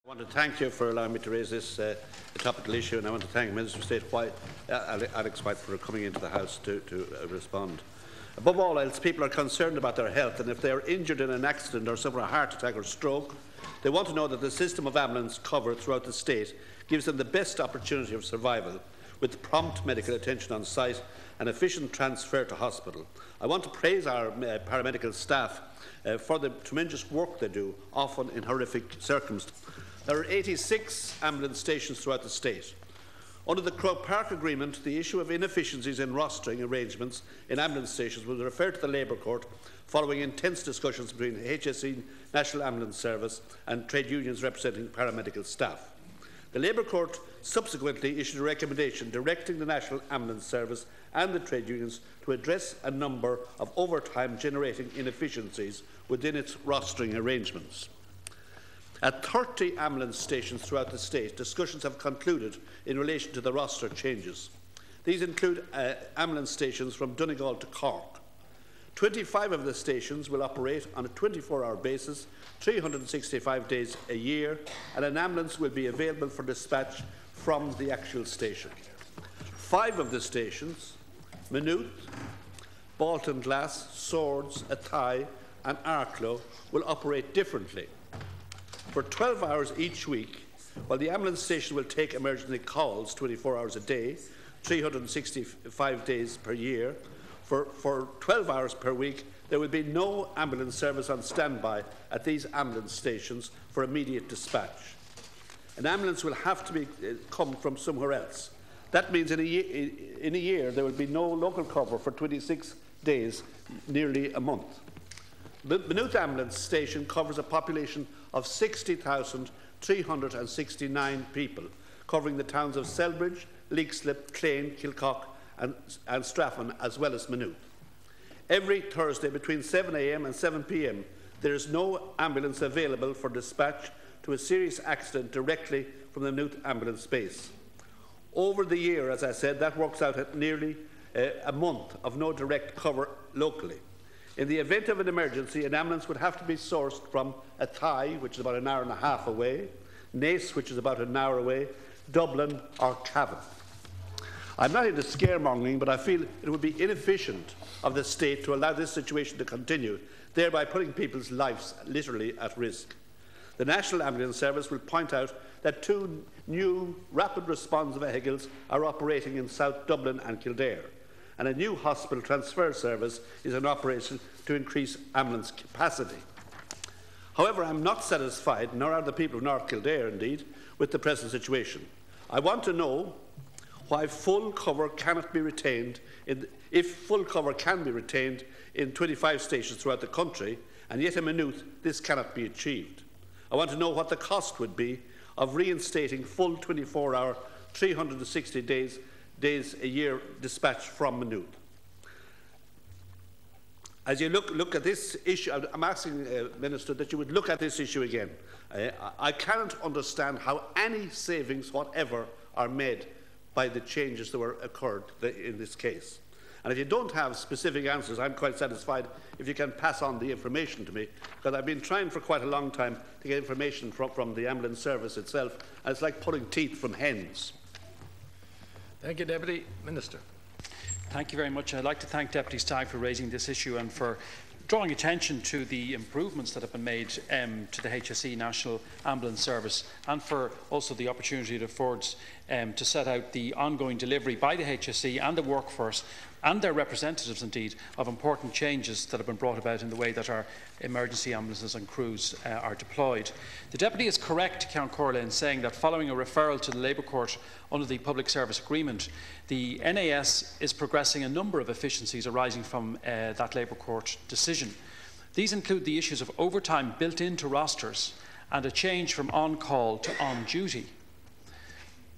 I want to thank you for allowing me to raise this topical issue, and I want to thank Minister of State Alex White for coming into the House to respond. Above all else, people are concerned about their health, and if they are injured in an accident or suffer a heart attack or stroke, they want to know that the system of ambulance cover throughout the state gives them the best opportunity of survival, with prompt medical attention on site and efficient transfer to hospital. I want to praise our paramedical staff for the tremendous work they do, often in horrific circumstances. There are 86 ambulance stations throughout the state. Under the Croke Park Agreement, the issue of inefficiencies in rostering arrangements in ambulance stations was referred to the Labour Court following intense discussions between the HSE National Ambulance Service and trade unions representing paramedical staff. The Labour Court subsequently issued a recommendation directing the National Ambulance Service and the trade unions to address a number of overtime generating inefficiencies within its rostering arrangements. At 30 ambulance stations throughout the state, discussions have concluded in relation to the roster changes. These include ambulance stations from Donegal to Cork. 25 of the stations will operate on a 24-hour basis, 365 days a year, and an ambulance will be available for dispatch from the actual station. 5 of the stations, Maynooth, Baltinglass, Swords, Athy and Arklow, will operate differently. For 12 hours each week, while the ambulance station will take emergency calls 24 hours a day, 365 days per year, for 12 hours per week, there will be no ambulance service on standby at these ambulance stations for immediate dispatch. An ambulance will have to come from somewhere else. That means in a year there will be no local cover for 26 days, nearly a month. The Maynooth Ambulance Station covers a population of 60,369 people, covering the towns of Selbridge, Leixlip, Clane, Kilcock and Straffan, as well as Maynooth. Every Thursday between 7 a.m. and 7 p.m. there is no ambulance available for dispatch to a serious accident directly from the Maynooth ambulance base. Over the year, as I said, that works out at nearly a month of no direct cover locally. In the event of an emergency, an ambulance would have to be sourced from Athy, which is about an hour and a half away, Naas, which is about an hour away, Dublin or Cavan. I'm not into scaremongering, but I feel it would be inefficient of the state to allow this situation to continue, thereby putting people's lives literally at risk. The National Ambulance Service will point out that 2 new rapid response vehicles are operating in South Dublin and Kildare, and a new hospital transfer service is in operation to increase ambulance capacity. However, I am not satisfied, nor are the people of North Kildare indeed, with the present situation. I want to know why full cover cannot be retained, if full cover can be retained in 25 stations throughout the country, and yet in Maynooth this cannot be achieved. I want to know what the cost would be of reinstating full 24-hour, 360 days a year dispatch from Maynooth. As you look at this issue, I'm asking Minister that you would look at this issue again. I cannot understand how any savings whatever are made by the changes that were occurred in this case. And if you don't have specific answers, I'm quite satisfied if you can pass on the information to me, because I've been trying for quite a long time to get information from the ambulance service itself, and it's like pulling teeth from hens. Thank you, Deputy Minister. Thank you very much. I'd like to thank Deputy Stagg for raising this issue and for drawing attention to the improvements that have been made to the HSE National Ambulance Service, and for also the opportunity it affords to set out the ongoing delivery by the HSE and the workforce and their representatives, indeed, of important changes that have been brought about in the way that our emergency ambulances and crews are deployed. The Deputy is correct, Count Corley, in saying that following a referral to the Labour Court under the Public Service Agreement, the NAS is progressing a number of efficiencies arising from that Labour Court decision. These include the issues of overtime built into rosters and a change from on-call to on-duty.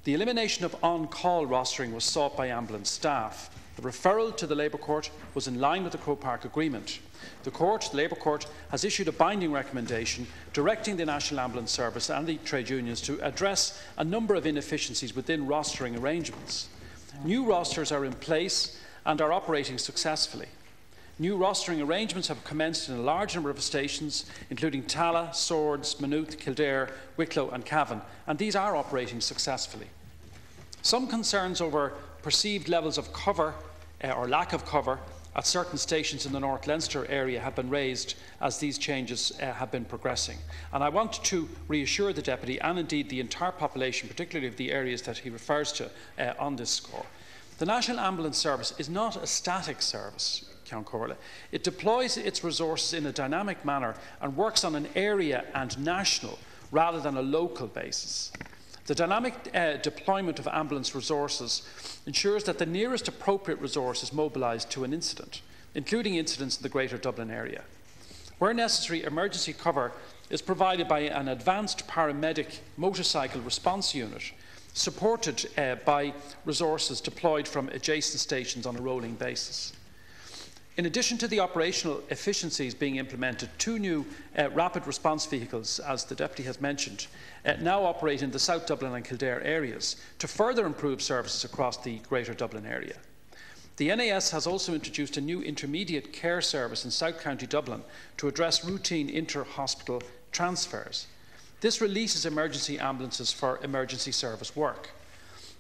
The elimination of on-call rostering was sought by ambulance staff. The referral to the Labour Court was in line with the Croke Park Agreement. The Labour Court, has issued a binding recommendation directing the National Ambulance Service and the trade unions to address a number of inefficiencies within rostering arrangements. New rosters are in place and are operating successfully. New rostering arrangements have commenced in a large number of stations, including Tala, Swords, Maynooth, Kildare, Wicklow and Cavan, and these are operating successfully. Some concerns over perceived levels of cover or lack of cover at certain stations in the North Leinster area have been raised as these changes have been progressing. And I want to reassure the Deputy and indeed the entire population, particularly of the areas that he refers to on this score. The National Ambulance Service is not a static service, Count Corley. It deploys its resources in a dynamic manner and works on an area and national rather than a local basis. The dynamic deployment of ambulance resources ensures that the nearest appropriate resource is mobilised to an incident, including incidents in the Greater Dublin area. Where necessary, emergency cover is provided by an advanced paramedic motorcycle response unit, supported by resources deployed from adjacent stations on a rolling basis. In addition to the operational efficiencies being implemented, 2 new rapid response vehicles, as the Deputy has mentioned, now operate in the South Dublin and Kildare areas to further improve services across the Greater Dublin area. The NAS has also introduced a new intermediate care service in South County Dublin to address routine inter-hospital transfers. This releases emergency ambulances for emergency service work.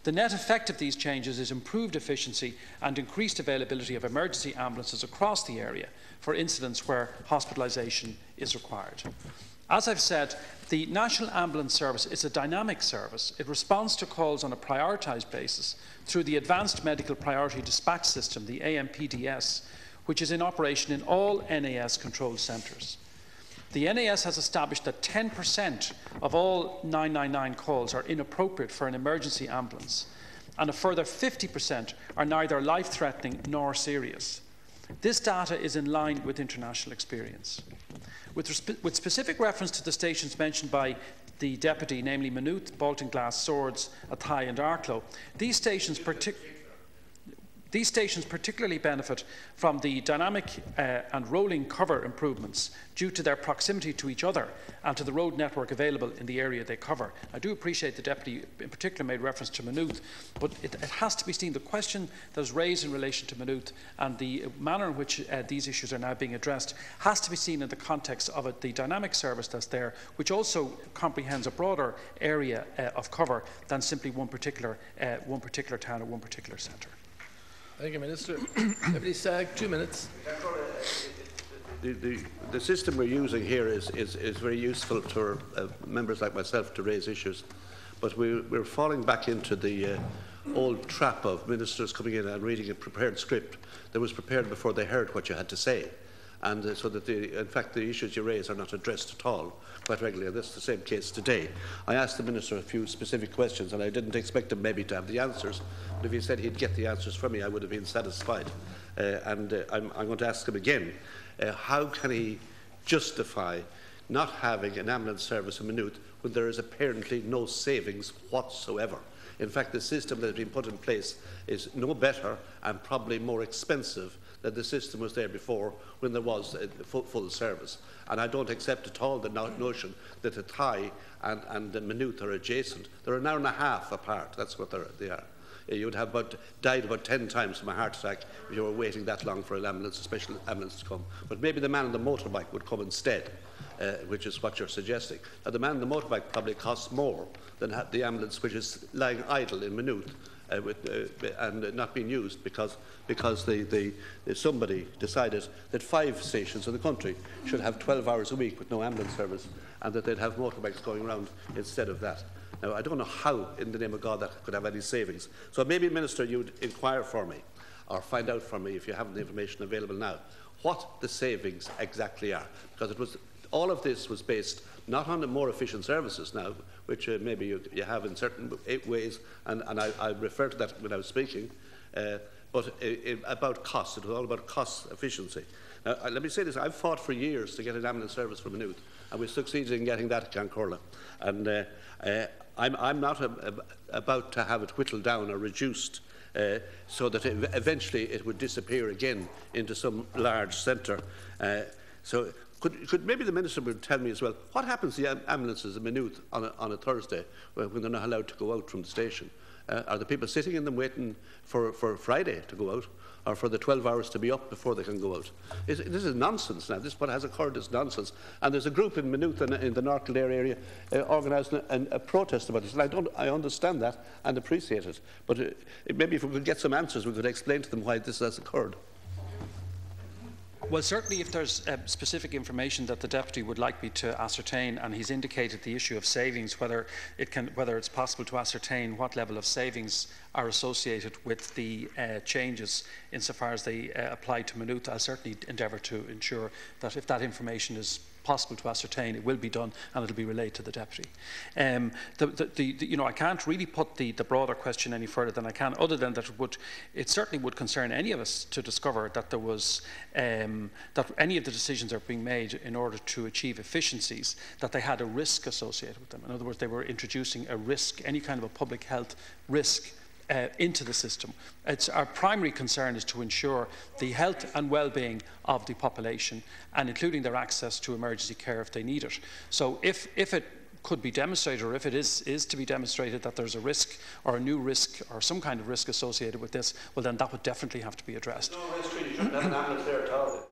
The net effect of these changes is improved efficiency and increased availability of emergency ambulances across the area for incidents where hospitalisation is required. As I've said, the National Ambulance Service is a dynamic service. It responds to calls on a prioritised basis through the Advanced Medical Priority Dispatch System, the AMPDS, which is in operation in all NAS control centres. The NAS has established that 10% of all 999 calls are inappropriate for an emergency ambulance, and a further 50% are neither life-threatening nor serious. This data is in line with international experience. With specific reference to the stations mentioned by the Deputy, namely Maynooth, Baltinglass, Swords, Athy and Arklow, these stations particularly benefit from the dynamic and rolling cover improvements due to their proximity to each other and to the road network available in the area they cover. I do appreciate the Deputy in particular made reference to Maynooth, but it has to be seen, the question that is raised in relation to Maynooth and the manner in which these issues are now being addressed has to be seen in the context of the dynamic service that's there, which also comprehends a broader area of cover than simply one particular town or one particular centre. Thank you, Minister. Deputy Stagg, 2 minutes. The system we're using here is very useful for members like myself to raise issues, but we're falling back into the old trap of ministers coming in and reading a prepared script that was prepared before they heard what you had to say. And so that, in fact, the issues you raise are not addressed at all quite regularly. And that's the same case today. I asked the Minister a few specific questions, and I didn't expect him maybe to have the answers. But if he said he'd get the answers from me, I would have been satisfied. I'm going to ask him again, how can he justify not having an ambulance service in Maynooth when there is apparently no savings whatsoever? In fact, the system that has been put in place is no better and probably more expensive than the system was there before when there was a full service. And I don't accept at all the notion that Athy and Maynooth are adjacent. They're an hour and a half apart. That's what they are. You would have died about 10 times from a heart attack if you were waiting that long for an ambulance, a special ambulance to come. But maybe the man on the motorbike would come instead, which is what you're suggesting. Now, the man on the motorbike probably costs more than the ambulance which is lying idle in Maynooth and not being used because somebody decided that 5 stations in the country should have 12 hours a week with no ambulance service and that they'd have motorbikes going around instead of that. Now, I don't know how, in the name of God, that could have any savings. So maybe, Minister, you'd inquire for me or find out for me, if you have the information available now, what the savings exactly are. Because all of this was based not on the more efficient services now, which maybe you have in certain ways, and I referred to that when I was speaking, but about cost. It was all about cost efficiency. Now, let me say this. I've fought for years to get an ambulance service for Maynooth, and we succeeded in getting that at Cancorla. And I'm not about to have it whittled down or reduced so that eventually it would disappear again into some large centre. So could maybe the Minister would tell me as well, what happens to the ambulances in Maynooth on a Thursday when they're not allowed to go out from the station? Are the people sitting in them waiting for Friday to go out? or for the 12 hours to be up before they can go out. This is nonsense now. What has occurred is nonsense. And there's a group in Maynooth in the North Leinster area organising a protest about this. And I understand that and appreciate it. But maybe if we could get some answers, we could explain to them why this has occurred. Well, certainly if there's specific information that the Deputy would like me to ascertain, and he's indicated the issue of savings, whether it's possible to ascertain what level of savings are associated with the changes insofar as they apply to Maynooth, I'll certainly endeavour to ensure that if that information is possible to ascertain, it will be done and it will be relayed to the Deputy. I can't really put the broader question any further than I can, other than that it certainly would concern any of us to discover that there was that any of the decisions that are being made in order to achieve efficiencies, that they had a risk associated with them. In other words, they were introducing a risk, any kind of a public health risk into the system. Our primary concern is to ensure the health and well-being of the population, and including their access to emergency care if they need it. So if it could be demonstrated, or if it is to be demonstrated that there's a risk or a new risk or some kind of risk associated with this, well then that would definitely have to be addressed. No risk, you shouldn't have an ambulance there at all.